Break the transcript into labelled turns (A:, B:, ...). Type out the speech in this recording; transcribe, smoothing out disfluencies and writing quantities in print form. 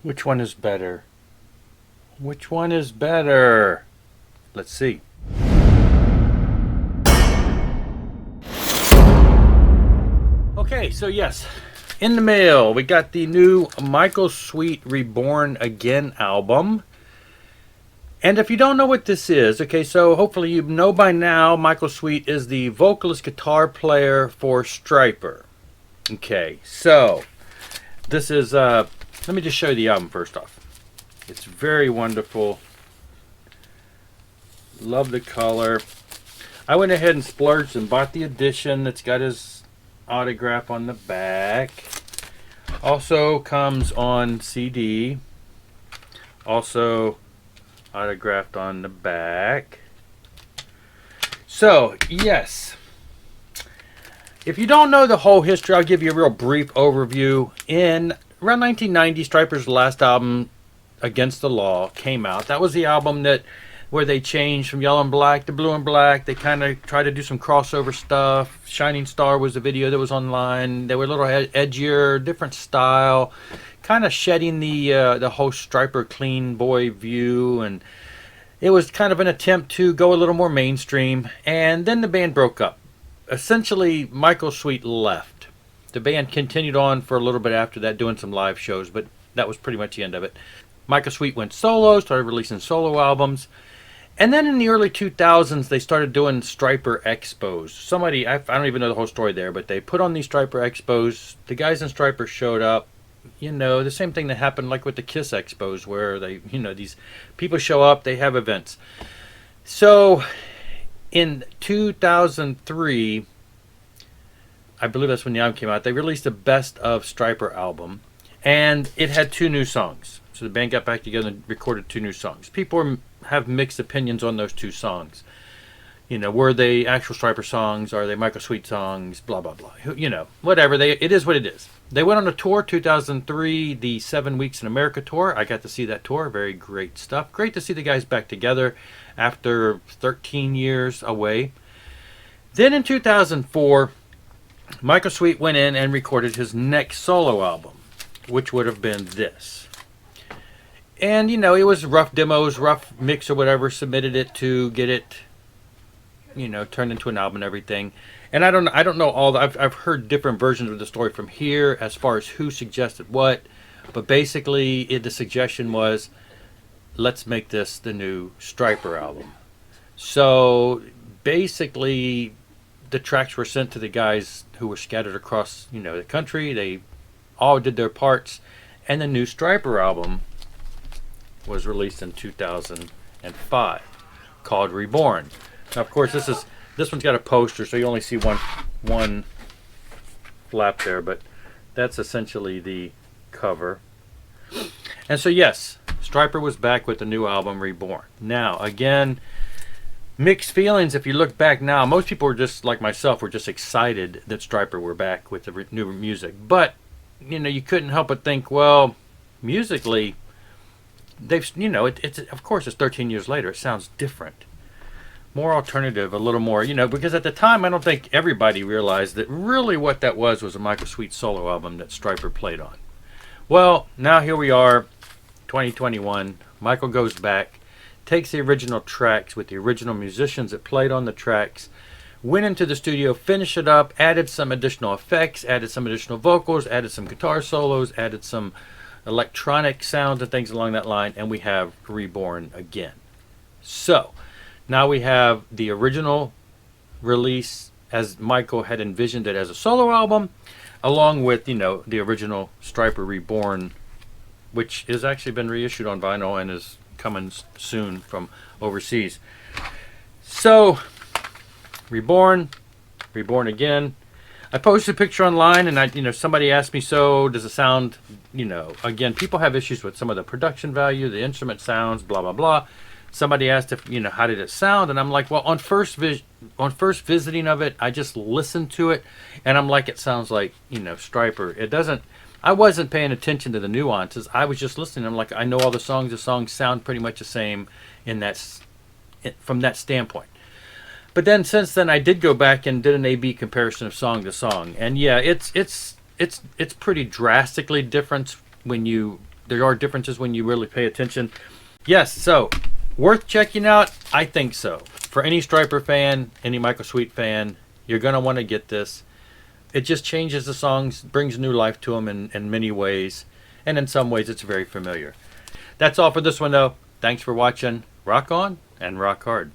A: Which one is better? Which one is better? Let's see. Okay, so yes, in the mail we got the new Michael Sweet Reborn Again album. And if you don't know what this is, okay, so hopefully you know by now Michael Sweet is the vocalist guitar player for Stryper. Okay, so this is, let me just show you the album first off. It's very wonderful. Love the color. I went ahead and splurged and bought the edition. It's got his autograph on the back. Also comes on CD. Also autographed on the back. So, yes. If you don't know the whole history, I'll give you a real brief overview. In around 1990, Stryper's last album, Against the Law, came out. That was the album where they changed from yellow and black to blue and black. They kind of tried to do some crossover stuff. Shining Star was a video that was online. They were a little edgier, different style, kind of shedding the whole Stryper clean boy view, and it was kind of an attempt to go a little more mainstream. And then the band broke up. Essentially, Michael Sweet left. The band continued on for a little bit after that, doing some live shows, but that was pretty much the end of it. Michael Sweet went solo, started releasing solo albums. And then in the early 2000s, they started doing Stryper Expos. I don't even know the whole story there, but they put on these Stryper Expos. The guys in Stryper showed up. You know, the same thing that happened like with the Kiss Expos, where these people show up, they have events. So in 2003, I believe that's when the album came out, they released a Best of Stryper album, and it had 2 new songs. So the band got back together and recorded 2 new songs. People have mixed opinions on those 2 songs. You know, were they actual Stryper songs? Are they Michael Sweet songs? Blah, blah, blah. You know, whatever. It is what it is. They went on a tour, 2003, the 7 Weeks in America tour. I got to see that tour. Very great stuff. Great to see the guys back together after 13 years away. Then in 2004, Michael Sweet went in and recorded his next solo album, which would have been this. And, you know, it was rough demos, rough mix or whatever, submitted it to get it, you know, turned into an album and everything. And I don't know all I've heard different versions of the story from here as far as who suggested what, but basically the suggestion was, let's make this the new Stryper album. So basically the tracks were sent to the guys who were scattered across, you know, the country. They all did their parts, and the new Stryper album was released in 2005 called Reborn. Now, of course, this one's got a poster, so you only see one flap there, but that's essentially the cover. And so, yes, Stryper was back with the new album Reborn. Now, again, mixed feelings. If you look back now, most people were just like myself, were just excited that Stryper were back with the new music. But you know, you couldn't help but think, well, musically, they've, you know, it's of course it's 13 years later. It sounds different, more alternative, a little more, you know, because at the time I don't think everybody realized that really what that was a Michael Sweet solo album that Stryper played on. Well, now here we are, 2021. Michael goes back, takes the original tracks with the original musicians that played on the tracks, went into the studio, finished it up, added some additional effects, added some additional vocals, added some guitar solos, added some electronic sounds and things along that line, and we have Reborn again. So now we have the original release as Michael had envisioned it as a solo album, along with, you know, the original Stryper Reborn, which has actually been reissued on vinyl and is coming soon from overseas. So Reborn again. I posted a picture online, and somebody asked me, so does it sound, you know, again, people have issues with some of the production value, the instrument sounds, blah blah blah. Somebody asked if, you know, how did it sound, and I'm like, well, on first visiting of it, I just listened to it, and I'm like, it sounds like, you know, Stryper. It doesn't. I wasn't paying attention to the nuances. I was just listening. I'm like, I know all the songs. The songs sound pretty much the same from that standpoint. But then since then, I did go back and did an A/B comparison of song to song, and yeah, it's pretty drastically different when you there are differences when you really pay attention. Yes, so worth checking out. I think so. For any Stryper fan, any Michael Sweet fan, you're gonna want to get this. It just changes the songs, brings new life to them in many ways, and in some ways it's very familiar. That's all for this one though. Thanks for watching. Rock on and rock hard.